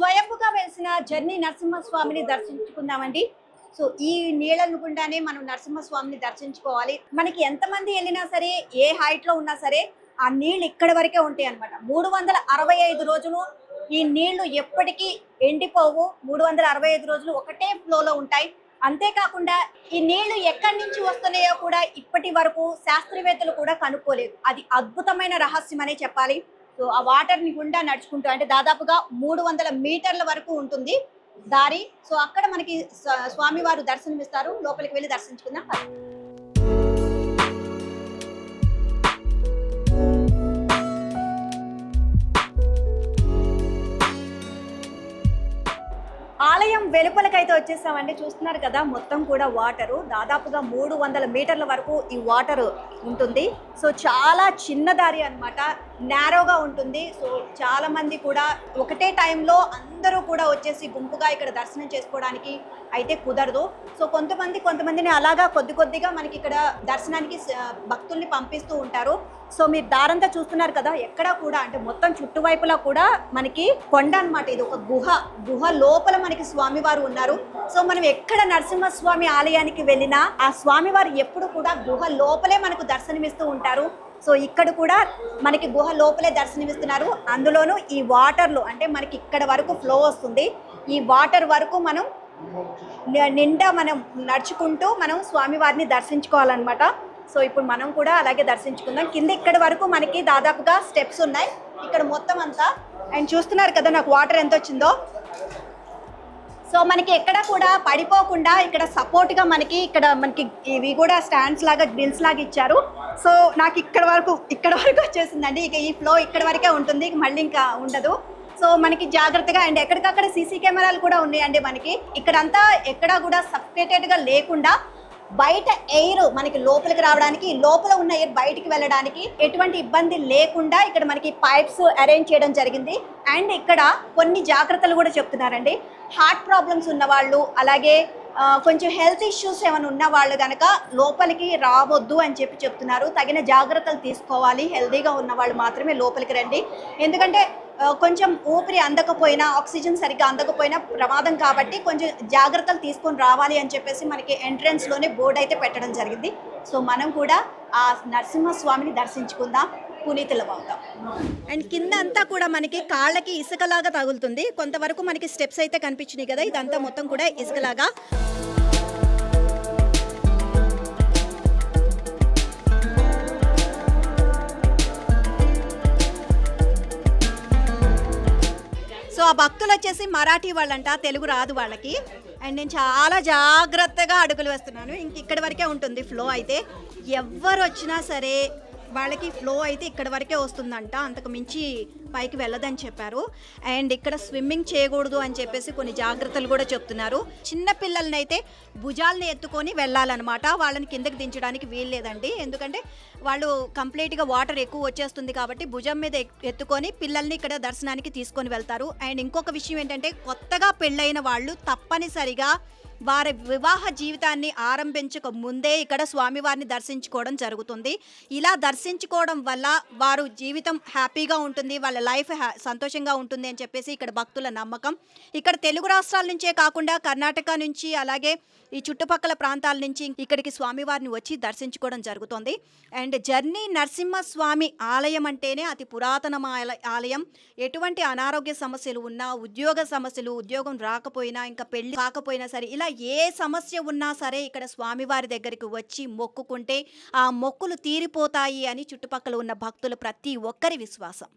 స్వయంభుగా వెలిసిన జర్నీ నరసింహస్వామిని దర్శించుకుందామండి. సో ఈ నీళ్ళను గుండానే మనం నరసింహస్వామిని దర్శించుకోవాలి. మనకి ఎంతమంది వెళ్ళినా సరే, ఏ హైట్ లో ఉన్నా సరే ఆ నీళ్లు ఇక్కడ వరకే ఉంటాయి అన్నమాట. 365 రోజులు ఈ నీళ్లు ఎప్పటికీ ఎండిపోవు. 365 రోజులు ఒకటే ఫ్లోలో ఉంటాయి. అంతేకాకుండా ఈ నీళ్లు ఎక్కడి నుంచి వస్తున్నాయో కూడా ఇప్పటి వరకు శాస్త్రవేత్తలు కూడా కనుక్కోలేదు. అది అద్భుతమైన రహస్యం అనే చెప్పాలి. సో ఆ వాటర్ ని గుండా నడుచుకుంటూ, అంటే దాదాపుగా 300 మీటర్ల వరకు ఉంటుంది దారి. సో అక్కడ మనకి స్వామివారు దర్శనమిస్తారు. లోపలికి వెళ్ళి దర్శించుకుందాం. ఆలయం వెలుపలకైతే వచ్చేసామండి. చూస్తున్నారు కదా, మొత్తం కూడా వాటరు. దాదాపుగా 300 మీటర్ల వరకు ఈ వాటర్ ఉంటుంది. సో చాలా చిన్న దారి అనమాట, నేరోగా ఉంటుంది. సో చాలా మంది కూడా ఒకటే టైంలో అందరూ కూడా వచ్చేసి గుంపుగా ఇక్కడ దర్శనం చేసుకోవడానికి అయితే కుదరదు. సో కొంతమందిని అలాగా కొద్దిగా మనకి ఇక్కడ దర్శనానికి భక్తుల్ని పంపిస్తూ ఉంటారు. సో మీరు దారంతా చూస్తున్నారు కదా, ఎక్కడ కూడా అంటే మొత్తం చుట్టువైపులా కూడా మనకి కొండ అనమాట. ఇది ఒక గుహ లోపల మనకి స్వామివారు ఉన్నారు. సో మనం ఎక్కడ నరసింహస్వామి ఆలయానికి వెళ్ళినా ఆ స్వామివారు ఎప్పుడు కూడా గుహ లోపలే మనకు దర్శనమిస్తూ ఉంటారు. సో ఇక్కడ కూడా మనకి గుహ లోపలే దర్శనమిస్తున్నారు. అందులోనూ ఈ వాటర్లో అంటే మనకి ఇక్కడ వరకు ఫ్లో వస్తుంది. ఈ వాటర్ వరకు మనం నిండా మనం నడుచుకుంటూ మనం స్వామివారిని దర్శించుకోవాలన్నమాట. సో ఇప్పుడు మనం కూడా అలాగే దర్శించుకుందాం. కింద ఇక్కడ వరకు మనకి దాదాపుగా స్టెప్స్ ఉన్నాయి ఇక్కడ మొత్తం అంతా. అండ్ చూస్తున్నారు కదా నాకు వాటర్ ఎంత వచ్చిందో. సో మనకి ఎక్కడ కూడా పడిపోకుండా ఇక్కడ సపోర్ట్గా మనకి ఇవి కూడా స్టాండ్స్ లాగా, గ్రిల్స్ లాగా ఇచ్చారు. సో నాకు ఇక్కడ వరకు వచ్చేసిందండి. ఇక ఈ ఫ్లో ఇక్కడ వరకే ఉంటుంది, మళ్ళీ ఇంకా ఉండదు. సో మనకి జాగ్రత్తగా అండ్ ఎక్కడికక్కడ సీసీ కెమెరాలు కూడా ఉన్నాయండి మనకి. ఇక్కడంతా ఎక్కడా కూడా సఫికేటెడ్గా లేకుండా బయట ఎయిర్ మనకి లోపలికి రావడానికి, లోపల ఉన్న ఎయిర్ బయటికి వెళ్ళడానికి ఎటువంటి ఇబ్బంది లేకుండా ఇక్కడ మనకి పైప్స్ అరేంజ్ చేయడం జరిగింది. అండ్ ఇక్కడ కొన్ని జాగ్రత్తలు కూడా చెప్తున్నారండి. హార్ట్ ప్రాబ్లమ్స్ ఉన్న వాళ్ళు, అలాగే కొంచెం హెల్త్ ఇష్యూస్ ఏమైనా ఉన్న వాళ్ళు కనుక లోపలికి రావద్దు అని చెప్తున్నారు. తగిన జాగ్రత్తలు తీసుకోవాలి. హెల్తీగా ఉన్న వాళ్ళు మాత్రమే లోపలికి రండి. ఎందుకంటే కొంచెం ఊపిరి అందకపోయినా, ఆక్సిజన్ సరిగ్గా అందకపోయినా ప్రమాదం కాబట్టి కొంచెం జాగ్రత్తలు తీసుకొని రావాలి అని చెప్పేసి మనకి ఎంట్రన్స్లోనే బోర్డు అయితే పెట్టడం జరిగింది. సో మనం కూడా ఆ నరసింహస్వామిని దర్శించుకుందాం, పునీతులం అవుతాం. అండ్ కింద అంతా కూడా మనకి కాళ్ళకి ఇసుకలాగా తగులుతుంది. కొంతవరకు మనకి స్టెప్స్ అయితే కనిపించినాయి కదా, ఇదంతా మొత్తం కూడా ఇసుకలాగా. సో ఆ భక్తులు వచ్చేసి మరాఠీ వాళ్ళంట, తెలుగు రాదు వాళ్ళకి. అండ్ నేను చాలా జాగ్రత్తగా అడుగులు వేస్తున్నాను. ఇక్కడి వరకే ఉంటుంది ఫ్లో అయితే. ఎవరు వచ్చినా సరే వాళ్ళకి ఫ్లో అయితే ఇక్కడ వరకే వస్తుందంట, అంతకు మించి పైకి వెళ్ళదని చెప్పారు. అండ్ ఇక్కడ స్విమ్మింగ్ చేయకూడదు అని చెప్పేసి కొన్ని జాగ్రత్తలు కూడా చెప్తున్నారు. చిన్న పిల్లల్ని అయితే భుజాలని ఎత్తుకొని వెళ్ళాలన్నమాట. వాళ్ళని కిందకి దించడానికి వీల్లేదండి, ఎందుకంటే వాళ్ళు కంప్లీట్గా వాటర్ ఎక్కువ వచ్చేస్తుంది కాబట్టి భుజం మీద ఎత్తుకొని పిల్లల్ని ఇక్కడ దర్శనానికి తీసుకొని వెళ్తారు. అండ్ ఇంకొక విషయం ఏంటంటే, కొత్తగా పెళ్ళైన వాళ్ళు తప్పనిసరిగా వారి వివాహ జీవితాన్ని ఆరంభించక ముందే ఇక్కడ స్వామివారిని దర్శించుకోవడం జరుగుతుంది. ఇలా దర్శించుకోవడం వల్ల వారు జీవితం హ్యాపీగా ఉంటుంది, వాళ్ళ లైఫ్ సంతోషంగా ఉంటుంది అని చెప్పేసి ఇక్కడ భక్తుల నమ్మకం. ఇక్కడ తెలుగు రాష్ట్రాల నుంచే కాకుండా కర్ణాటక నుంచి, అలాగే ఈ చుట్టుపక్కల ప్రాంతాల నుంచి ఇక్కడికి స్వామివారిని వచ్చి దర్శించుకోవడం జరుగుతుంది. అండ్ జర్నీ నరసింహస్వామి ఆలయం అంటేనే అతి పురాతన ఆలయం. ఎటువంటి అనారోగ్య సమస్యలు ఉన్నా, ఉద్యోగ సమస్యలు, ఉద్యోగం రాకపోయినా, ఇంకా పెళ్లి కాకపోయినా సరే, ఇలా ఏ సమస్య ఉన్నా సరే ఇక్కడ స్వామివారి దగ్గరికి వచ్చి మొక్కుకుంటే ఆ మొక్కులు తీరిపోతాయి అని చుట్టుపక్కల ఉన్న భక్తులు ప్రతి ఒక్కరి విశ్వాసం.